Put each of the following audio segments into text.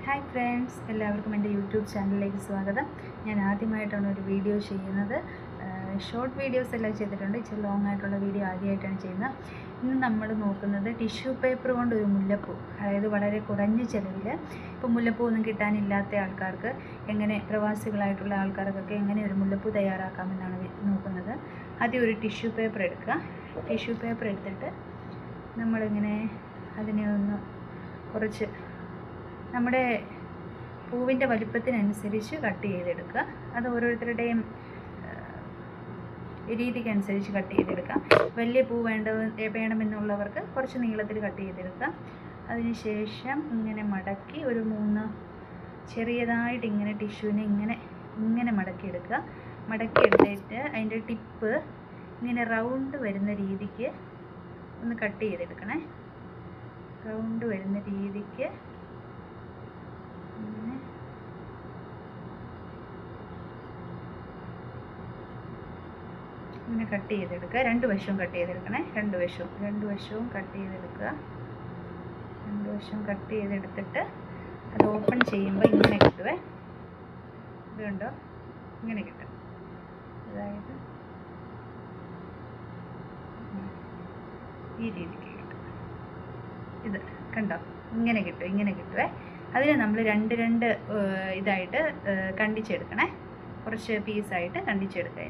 Hi friends, എല്ലാവർക്കും എൻ്റെ YouTube ചാനലിലേക്ക് സ്വാഗതം. ഞാൻ ആദ്യമായിട്ടാണ് ഒരു വീഡിയോ ചെയ്യുന്നത്. ഷോർട്ട് വീഡിയോസ് എല്ലാം ചെയ്തിട്ടുണ്ട്, ഇച്ചിരി ലോങ് ആയിട്ടുള്ള വീഡിയോ ആദ്യമായിട്ടാണ് ചെയ്യുന്നത്. ഇന്ന് നമ്മൾ നോക്കുന്നത് ടിഷ്യൂ പേപ്പർ കൊണ്ട് ഒരു മുല്ലപ്പൂ, അതായത് വളരെ കുറഞ്ഞ ചിലവിൽ ഇപ്പോൾ മുല്ലപ്പൂ ഒന്നും കിട്ടാനില്ലാത്ത ആൾക്കാർക്ക് എങ്ങനെ, പ്രവാസികളായിട്ടുള്ള ആൾക്കാർക്കൊക്കെ എങ്ങനെ ഒരു മുല്ലപ്പൂ തയ്യാറാക്കാമെന്നാണ് നോക്കുന്നത്. ആദ്യം ഒരു ടിഷ്യൂ പേപ്പർ എടുക്കുക. ടിഷ്യൂ പേപ്പർ എടുത്തിട്ട് നമ്മളിങ്ങനെ അതിനെ ഒന്ന് കുറച്ച് നമ്മുടെ പൂവിൻ്റെ വലിപ്പത്തിനനുസരിച്ച് കട്ട് ചെയ്തെടുക്കുക. അത് ഓരോരുത്തരുടെയും രീതിക്കനുസരിച്ച് കട്ട് ചെയ്തെടുക്കാം. വലിയ പൂ വേണമെന്നുള്ളവർക്ക് കുറച്ച് നീളത്തിൽ കട്ട് ചെയ്തെടുക്കാം. അതിനുശേഷം ഇങ്ങനെ മടക്കി ഒരു 3 ചെറിയതായിട്ട് ഇങ്ങനെ ടിഷ്യൂവിനെ ഇങ്ങനെ മടക്കിയെടുക്കുക. മടക്കിയെടുത്തിട്ട് അതിൻ്റെ ടിപ്പ് ഇങ്ങനെ റൗണ്ട് വരുന്ന രീതിക്ക് ഒന്ന് കട്ട് ചെയ്തെടുക്കണേ. റൗണ്ട് വരുന്ന രീതിക്ക് ഇങ്ങനെ കട്ട് ചെയ്തെടുക്കുക. രണ്ട് വശവും കട്ട് ചെയ്തെടുക്കണേ. രണ്ട് വശവും കട്ട് ചെയ്തെടുക്കുക. രണ്ട് വശവും കട്ട് ചെയ്തെടുത്തിട്ട് അത് ഓപ്പൺ ചെയ്യുമ്പോൾ ഇങ്ങനെ കിട്ടുവേ. ഇത് കണ്ടോ, ഇങ്ങനെ കിട്ടും. അതായത് ഈ രീതിക്ക് കിട്ടും. ഇത് കണ്ടോ, ഇങ്ങനെ കിട്ടുവേ. അതിന് നമ്മൾ രണ്ട് ഇതായിട്ട് കണ്ടിച്ചെടുക്കണേ. കുറച്ച് പീസായിട്ട് കണ്ടിച്ചെടുക്കുക.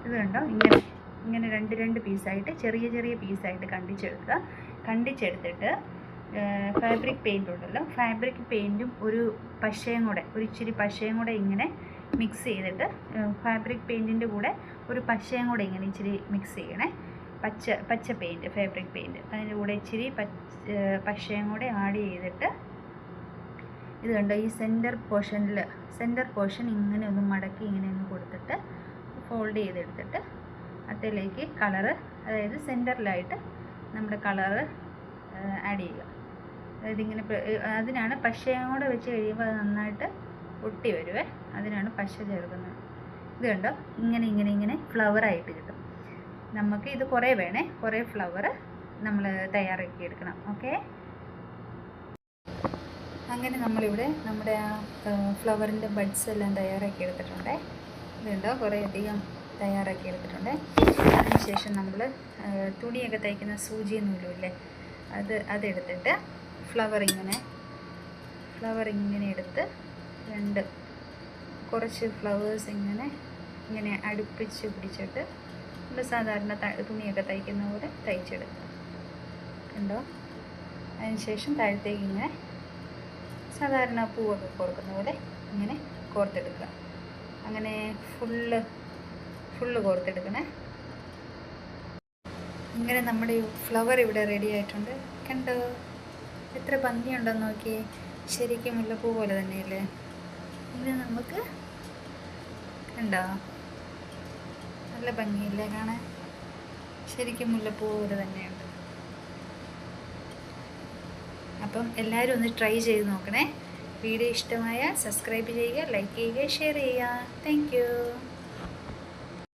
ഇത് കണ്ടോ, ഇങ്ങനെ രണ്ട് പീസായിട്ട് ചെറിയ പീസായിട്ട് കണ്ടിച്ചെടുത്തിട്ട് ഫാബ്രിക് പെയിൻ്റ് ഉണ്ടല്ലോ, ഫാബ്രിക് പെയിൻറ്റും ഒരു ഇച്ചിരി പശയും കൂടെ ഇങ്ങനെ മിക്സ് ചെയ്തിട്ട്, ഫാബ്രിക് പെയിൻറ്റിൻ്റെ കൂടെ ഒരു പശയും കൂടെ ഇങ്ങനെ ഇച്ചിരി മിക്സ് ചെയ്യണേ. പച്ച പെയിൻറ്റ്, ഫാബ്രിക് പെയിൻറ്റ്, അതിൻ്റെ കൂടെ ഇച്ചിരി പശയും കൂടെ ആഡ് ചെയ്തിട്ട്, ഇത് കണ്ടോ, ഈ സെൻറ്റർ പോർഷൻ ഇങ്ങനെ ഒന്ന് മടക്കി ഇങ്ങനെ ഒന്ന് കൊടുത്തിട്ട് ഫോൾഡ് ചെയ്തെടുത്തിട്ട് അതിലേക്ക് കളറ്, അതായത് സെൻറ്ററിലായിട്ട് നമ്മുടെ കളറ് ആഡ് ചെയ്യുക. അതായത് ഇങ്ങനെ അതിനാണ് പശയും കൂടെ വെച്ച് കഴിയുമ്പോൾ അത് നന്നായിട്ട് ഒട്ടി വരുവേ. അതിനാണ് പശ ചേർക്കുന്നത്. ഇത് കണ്ടോ, ഇങ്ങനെ ഫ്ലവറായിട്ട് കിട്ടും. നമുക്ക് ഇത് കുറേ ഫ്ലവർ നമ്മൾ തയ്യാറാക്കി എടുക്കണം. ഓക്കെ, അങ്ങനെ നമ്മളിവിടെ നമ്മുടെ ആ ഫ്ലവറിൻ്റെ ബഡ്സ് എല്ലാം തയ്യാറാക്കി എടുത്തിട്ടുണ്ട്. ഇതുണ്ടോ, കുറേ അധികം തയ്യാറാക്കി എടുത്തിട്ടുണ്ട്. അതിനുശേഷം നമ്മൾ തുണിയൊക്കെ തയ്ക്കുന്ന സൂചി നൂലുമില്ലേ, അതെടുത്തിട്ട് ഫ്ലവർ ഇങ്ങനെ എടുത്ത് കുറച്ച് ഫ്ലവേഴ്സ് ഇങ്ങനെ അടുപ്പിച്ച് പിടിച്ചിട്ട് നമ്മൾ സാധാരണ തുണിയൊക്കെ തയ്ക്കുന്ന പോലെ തയ്ച്ചെടുക്കുക. കണ്ടോ, അതിനുശേഷം താഴത്തേക്ക് ഇങ്ങനെ സാധാരണ പൂവൊക്കെ കോർക്കുന്ന പോലെ ഇങ്ങനെ കോർത്തെടുക്കുക. അങ്ങനെ ഫുള്ള് കോർത്തെടുക്കണേ. ഇങ്ങനെ നമ്മുടെ ഫ്ലവർ ഇവിടെ റെഡി ആയിട്ടുണ്ട്. കണ്ടോ, എത്ര ഭംഗിയുണ്ടെന്ന് നോക്കിയേ. ശരിക്കും മുല്ലപ്പൂ പോലെ തന്നെയല്ലേ. ഇത് നമുക്ക് കണ്ടോ, നല്ല ഭംഗിയില്ലേ കാണാൻ. ശരിക്കും മുല്ലപ്പൂ പോലെ തന്നെയുണ്ട്. അപ്പം എല്ലാവരും ഒന്ന് ട്രൈ ചെയ്ത് നോക്കണേ. വീഡിയോ ഇഷ്ടമായ സബ്സ്ക്രൈബ് ചെയ്യുക, ലൈക്ക് ചെയ്യുക, ഷെയർ ചെയ്യുക. Thank you.